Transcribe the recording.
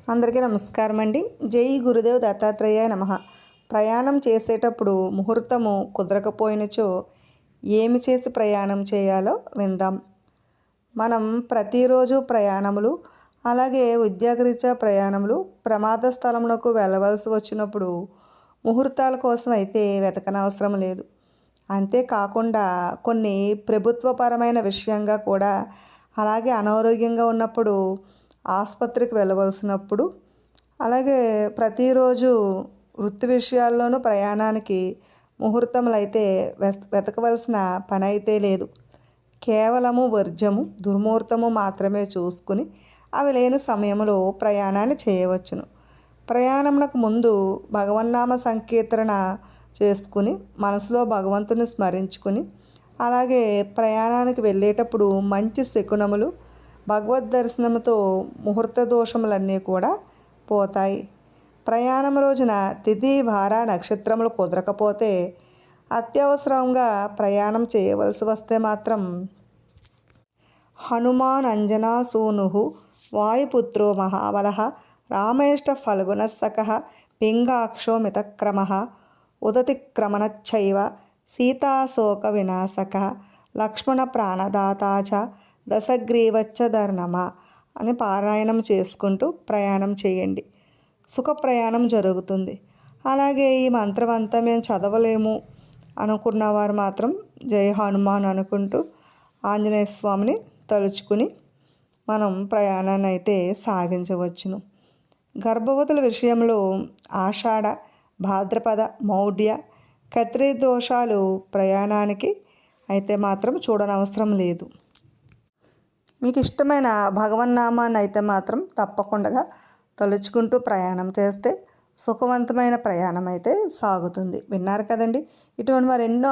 అందరికీ నమస్కారం అండి. జై గురుదేవ్ దత్తాత్రేయ నమః. ప్రయాణం చేసేటప్పుడు ముహూర్తము కుదరకపోయినచో ఏమి చేసి ప్రయాణం చేయాలో విందాం. మనం ప్రతిరోజు ప్రయాణములు, అలాగే ఉద్యోగరీత్యా ప్రయాణములు, ప్రమాద స్థలమునకు వెళ్ళవలసి వచ్చినప్పుడు ముహూర్తాల కోసం అయితే వెతకనవసరం లేదు. అంతేకాకుండా కొన్ని ప్రభుత్వపరమైన విషయంగా కూడా, అలాగే అనారోగ్యంగా ఉన్నప్పుడు ఆసుపత్రికి వెళ్ళవలసినప్పుడు, అలాగే ప్రతిరోజు వృత్తి విషయాల్లోనూ ప్రయాణానికి ముహూర్తములు అయితే వెతకవలసిన పని అయితే లేదు. కేవలము వర్జము దుర్ముహూర్తము మాత్రమే చూసుకుని అవి లేని సమయంలో ప్రయాణాన్ని చేయవచ్చును. ప్రయాణమునకు ముందు భగవన్నామ సంకీర్తన చేసుకుని మనసులో భగవంతుని స్మరించుకుని, అలాగే ప్రయాణానికి వెళ్ళేటప్పుడు మంచి శకునములు, భగవద్ దర్శనముతో ముహూర్త దోషములన్నీ కూడా పోతాయి. ప్రయాణం రోజున తిథి వార నక్షత్రములు కుదరకపోతే, అత్యవసరంగా ప్రయాణం చేయవలసి వస్తే మాత్రం హనుమాన్ అంజనా సూను వాయుపుత్రో మహాబలః రామేష్ట ఫల్గుణస్సఖః పింగాక్షో మితక్రమః ఉదతిక్రమణచ్చైవ సీతాశోక వినాశకః లక్ష్మణ ప్రాణదాతా చ దశగ్రీవచ్చ ధర్నమ అని పారాయణం చేసుకుంటూ ప్రయాణం చేయండి. సుఖ ప్రయాణం జరుగుతుంది. అలాగే ఈ మంత్రం అంతా మేము చదవలేము అనుకున్నవారు మాత్రం జై హనుమాన్ అనుకుంటూ ఆంజనేయ స్వామిని తలుచుకుని మనం ప్రయాణాన్ని అయితే సాగించవచ్చును. గర్భవతుల విషయంలో ఆషాఢ, భాద్రపద, మౌఢ్య, కత్రి దోషాలు ప్రయాణానికి అయితే మాత్రం చూడనవసరం లేదు. మీకు ఇష్టమైన భగవన్నామాన్ని అయితే మాత్రం తప్పకుండా తలుచుకుంటూ ప్రయాణం చేస్తే సుఖవంతమైన ప్రయాణం అయితే సాగుతుంది. విన్నారు కదండి. ఇటువంటి మరెన్నో